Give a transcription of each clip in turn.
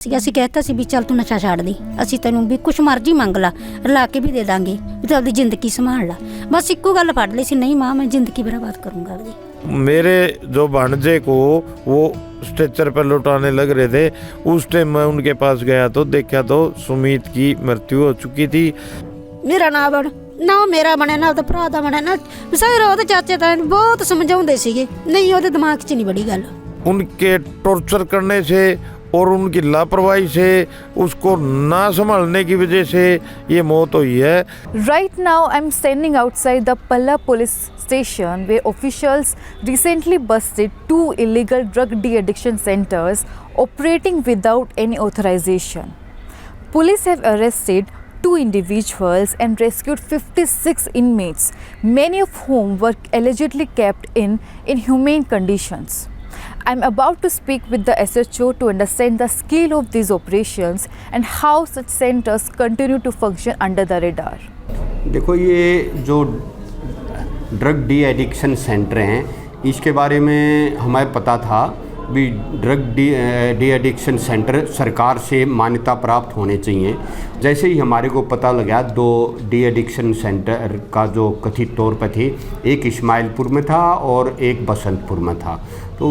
ਅਸੀਂ ਕਹਿਤਾ ਸੀ ਵੀ ਚੱਲ ਤੂੰ ਨਸ਼ਾ ਛੱਡ ਦੀ, ਅਸੀਂ ਤੈਨੂੰ ਵੀ ਕੁਛ ਮਰਜ਼ੀ ਮੰਗ ਲਾ, ਰਲਾ ਕੇ ਵੀ ਦੇ ਦਾਂਗੇ ਵੀ ਤੂੰ ਆਪਣੀ ਜ਼ਿੰਦਗੀ ਸੰਭਾल ला। बस ਇੱਕੋ ਗੱਲ ਫੜ ਲਈ ਸੀ, नहीं माँ मैं ज़िंदगी बर्बाद करूँगा अपनी। मेरे जो भांजे को वो स्ट्रेचर पर लौटाने लग रहे थे, उस टाइम मैं उनके पास गया तो देखा तो सुमित की मृत्यु हो चुकी थी। मेरा ना बन ना मेरा बने ना तो भरा दा बने ना सारे ਉਹਦੇ ਚਾਚੇ ਤਾਂ बहुत समझाਉਂਦੇ ਸੀਗੇ, नहीं ਉਹਦੇ ਦਿਮਾਗ 'ਚ नहीं बड़ी गल। उनके टॉर्चर करने से और उनकी लापरवाही से, उसको ना संभालने की वजह से ये मौत हुई है। Right now I'm standing outside the Palla police station where officials recently busted 2 illegal drug de-addiction centers operating without any authorization. Police have arrested 2 individuals and rescued 56 inmates, many of whom were allegedly kept in inhumane conditions. I'm about to speak with the SHO to understand the scale of these operations and how such centers continue to function under the radar. देखो, ये जो drug de addiction centre हैं, इसके बारे में हमें पता था भी ड्रग डी एडिक्शन सेंटर सरकार से मान्यता प्राप्त होने चाहिए। जैसे ही हमारे को पता लगा 2 डी एडिक्शन सेंटर का जो कथित तौर पर थे, एक इस्माइलपुर में था और एक बसंतपुर में था, तो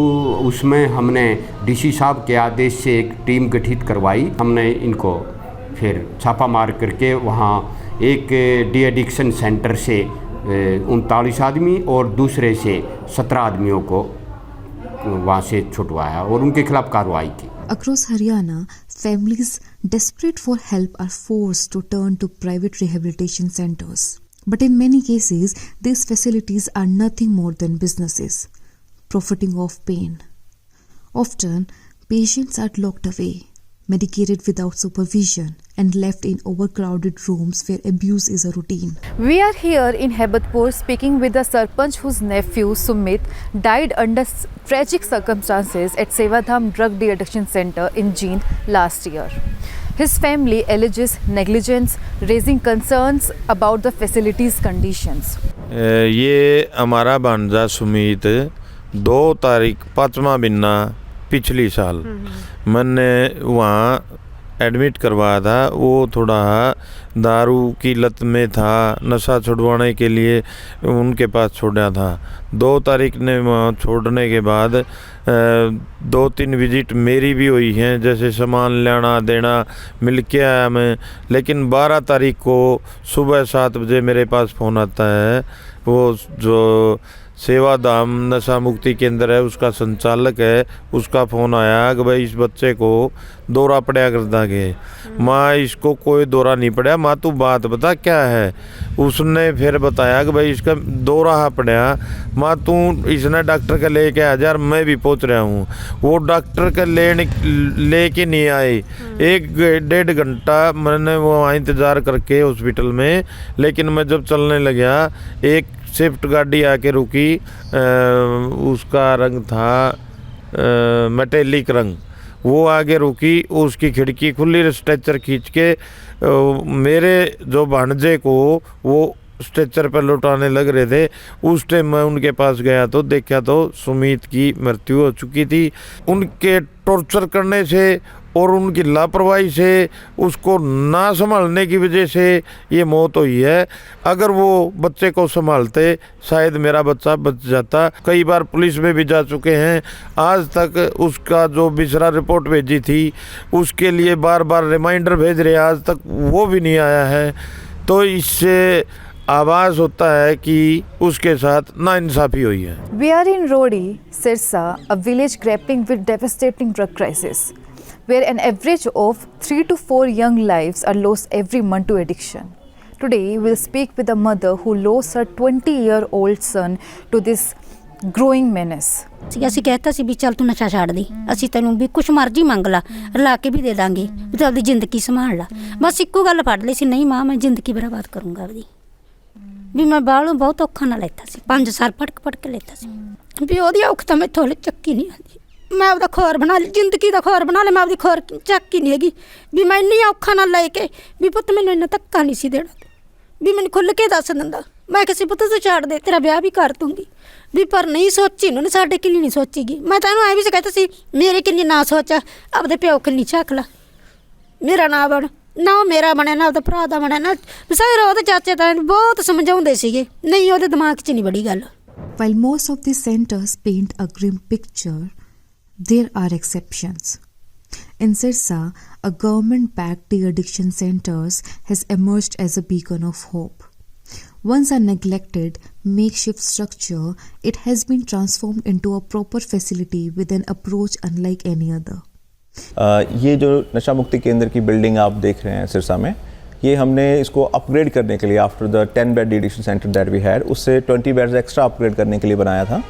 उसमें हमने डीसी साहब के आदेश से एक टीम गठित करवाई। हमने इनको फिर छापा मार करके वहाँ एक डी एडिक्शन सेंटर से 39 आदमी और दूसरे से 17 आदमियों को वहाँ से छुटवाया और उनके खिलाफ कार्रवाई की। Across Haryana, families desperate for help are forced to turn to private rehabilitation centers. But in many cases, these facilities are nothing more than businesses, profiting off pain. Often, patients are locked away, medicated without supervision, and left in overcrowded rooms where abuse is a routine. We are here in Hebatpur speaking with the Sarpanch whose nephew Sumit died under tragic circumstances at Sevadham Drug De-Addiction Center in June last year. His family alleges negligence, raising concerns about the facility's conditions. ये हमारा भांजा सुमित 2 तारीख 5वां महीना पिछली साल मैंने वहाँ एडमिट करवाया था। वो थोड़ा दारू की लत में था, नशा छुड़वाने के लिए उनके पास छोड़ा था। 2 तारीख ने वहाँ छोड़ने के बाद 2-3 विजिट मेरी भी हुई हैं, जैसे सामान लेना देना मिल के आया मैं। लेकिन 12 तारीख को सुबह 7 बजे मेरे पास फ़ोन आता है, वो जो सेवाधाम नशा मुक्ति केंद्र है उसका संचालक है, उसका फ़ोन आया कि भाई इस बच्चे को दौरा पड़ा कर दागे। माँ इसको कोई दौरा नहीं पड़ा, माँ तू बात बता क्या है। उसने फिर बताया कि भाई इसका दौरा पड़ा, माँ तू इसने डॉक्टर का लेके आ जा, मैं भी पहुँच रहा हूँ। वो डॉक्टर का लेके नहीं आए। 1-1.5 घंटा मैंने वहाँ इंतज़ार करके हॉस्पिटल में, लेकिन मैं जब चलने लगा एक स्विफ्ट गाड़ी आके रुकी, उसका रंग था मेटेलिक रंग, वो आगे रुकी, उसकी खिड़की खुली, स्ट्रेचर खींच के मेरे जो भांजे को वो स्ट्रेचर पर लौटाने लग रहे थे। उस टाइम मैं उनके पास गया तो देखा तो सुमित की मृत्यु हो चुकी थी। उनके टॉर्चर करने से और उनकी लापरवाही से, उसको ना संभालने की वजह से ये मौत हुई है। अगर वो बच्चे को संभालते शायद मेरा बच्चा बच जाता। कई बार पुलिस में भी जा चुके हैं, आज तक उसका जो बिसरा रिपोर्ट भेजी थी उसके लिए बार बार रिमाइंडर भेज रहे हैं, आज तक वो भी नहीं आया है। तो इससे आवाज़ होता है कि उसके साथ नाइंसाफ़ी हुई है। We are in Rodi, Sirsa, a village grappling with devastating drug crisis, where an average of 3 to 4 young lives are lost every month to addiction. Today, we'll speak with a mother who lost her 20-year-old son to this growing menace. ਅਸੀਂ ਕਹਿਤਾ ਸੀ ਵੀ ਚੱਲ ਤੂੰ ਨਸ਼ਾ ਛੱਡ ਦੀ, ਅਸੀਂ ਤੈਨੂੰ ਵੀ ਕੁਛ ਮਰਜ਼ੀ ਮੰਗ ਲਾ, ਰਲਾ ਕੇ ਵੀ ਦੇ ਦਾਂਗੇ ਵੀ ਤੂੰ ਆਪਣੀ ਜ਼ਿੰਦਗੀ ਸੰਭਾਲ ਲਾ। ਬਸ ਇੱਕੋ ਗੱਲ ਫੜ ਲਈ ਸੀ, नहीं माँ मैं ज़िंदगी बर्बाद करूँगा अपनी। ਵੀ ਮੈਂ ਬਾਹਰੋਂ ਬਹੁਤ ਔਖਾ ਨਾਲ ਲੈਤਾ ਸੀ, 5 ਸਾਲ ਫੜਕ ਕੇ ਲੈਤਾ ਸੀ ਵੀ ਉਹਦੀ ਔਖ ਤਾਂ ਮੈਥੋਂ ਹਲੇ ਚੱਕੀ ਨਹੀਂ ਆਉਂਦੀ। ਮੈਂ ਆਪਦਾ ਖੋਰ ਬਣਾ ਲਈ, ਜ਼ਿੰਦਗੀ ਦਾ ਖੋਰ ਬਣਾ ਲਿਆ, ਮੈਂ ਆਪਦੀ ਖੋਰ ਚੱਕੀ ਨਹੀਂ ਹੈਗੀ ਵੀ ਮੈਂ ਇੰਨੀ ਔਖਾ ਨਾਲ ਲੈ ਕੇ ਵੀ ਪੁੱਤ ਮੈਨੂੰ ਇੰਨਾ ਧੱਕਾ ਨਹੀਂ ਸੀ ਦੇਣਾ, ਵੀ ਮੈਨੂੰ ਖੁੱਲ੍ਹ ਕੇ ਦੱਸ ਦਿੰਦਾ। ਮੈਂ ਕਿਸੇ ਪੁੱਤ ਤੋਂ ਛੱਡ ਦੇ, ਤੇਰਾ ਵਿਆਹ ਵੀ ਕਰ ਦੂੰਗੀ ਵੀ, ਪਰ ਨਹੀਂ ਸੋਚੀ ਉਹਨਾਂ ਨੇ, ਸਾਡੇ ਕਿੰਨੀ ਨਹੀਂ ਸੋਚੀਗੀ। ਮੈਂ ਤਾਂ ਇਹਨੂੰ ਐਂ ਵੀ ਕਹਿਤਾ ਸੀ ਮੇਰੇ ਕਿੰਨੀ ਨਾ ਸੋਚ, ਆਪਦੇ ਪਿਓ ਕਿੰਨੀ ਝਾਕ ਲਾ। ਮੇਰਾ ਨਾ ਬਣ ਨਾ ਉਹ ਮੇਰਾ ਬਣਿਆ ਨਾ ਉਹਦਾ ਭਰਾ ਦਾ ਬਣਿਆ ਨਾ ਸਾਰੇ ਉਹਦੇ ਚਾਚੇ ਤਾਂ ਬਹੁਤ ਸਮਝਾਉਂਦੇ ਸੀਗੇ ਨਹੀਂ ਉਹਦੇ ਦਿਮਾਗ 'ਚ ਨਹੀਂ ਬੜੀ ਗੱਲ। While most of these centers paint a grim picture, there are exceptions. In Sirsa, a government-backed de-addiction centers has emerged as a beacon of hope. Once a neglected, makeshift structure, it has been transformed into a proper facility with an approach unlike any other. ये जो नशा मुक्ति केंद्र की building आप देख रहे हैं सिरसा में, ये हमने इसको अपग्रेड करने के लिए after the 10 bed de-addiction centre that we had, उससे 20 बेड्स एक्स्ट्रा अपग्रेड करने के लिए बनाया था।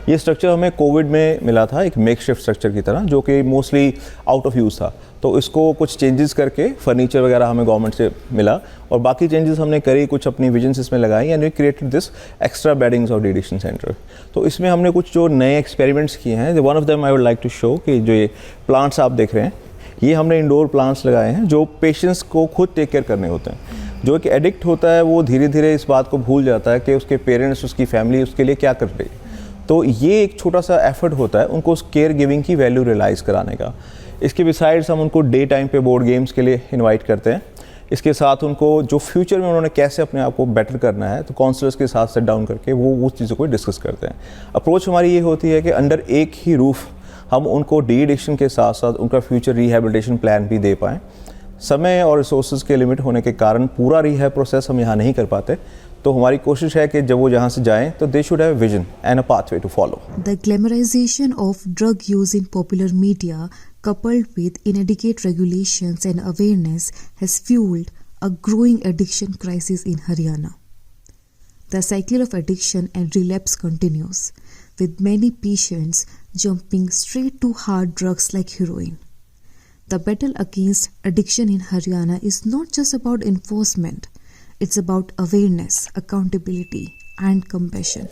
ये स्ट्रक्चर हमें कोविड में मिला था, एक मेकशिफ्ट स्ट्रक्चर की तरह, जो कि मोस्टली आउट ऑफ यूज़ था। तो इसको कुछ चेंजेस करके फर्नीचर वगैरह हमें गवर्नमेंट से मिला और बाकी चेंजेस हमने करी, कुछ अपनी विजन्स इसमें लगाई and we created this extra beddings of de-addiction centre. तो इसमें हमने कुछ जो नए एक्सपेरिमेंट्स किए हैं, one of them I would like to show कि जो ये प्लांट्स आप देख रहे हैं, ये हमने इंडोर प्लांट्स लगाए हैं जो पेशेंट्स को खुद टेक केयर करने होते हैं। जो एक एडिक्ट होता है वो धीरे धीरे इस बात को भूल जाता है कि उसके पेरेंट्स, उसकी फैमिली उसके लिए क्या कर रही है। तो ये एक छोटा सा एफर्ट होता है उनको उस केयर गिविंग की वैल्यू रियलाइज़ कराने का। इसके बिसाइड्स हम उनको डे टाइम पे बोर्ड गेम्स के लिए इनवाइट करते हैं। इसके साथ उनको जो फ्यूचर में उन्होंने कैसे अपने आप को बेटर करना है, तो काउंसलर्स के साथ सेट डाउन करके वो उस चीज़ों को डिस्कस करते हैं। अप्रोच हमारी ये होती है कि अंडर एक ही रूफ हम उनको डी एडिक्शन के साथ साथ उनका फ्यूचर रिहैबिलिटेशन प्लान भी दे पाएँ। समय और रिसोर्सेज के लिमिट होने के कारण पूरा रिहैब प्रोसेस हम यहाँ नहीं कर पाते, तो हमारी कोशिश है कि जब वो यहाँ से जाएं तो they should have vision and a pathway to follow. The glamorization of drug use in popular media, coupled with inadequate regulations and awareness, has fueled a growing addiction crisis in Haryana. The cycle of addiction and relapse continues, with many patients jumping straight to hard drugs like heroin. The battle against addiction in Haryana is not just about enforcement, it's about awareness, accountability, and compassion.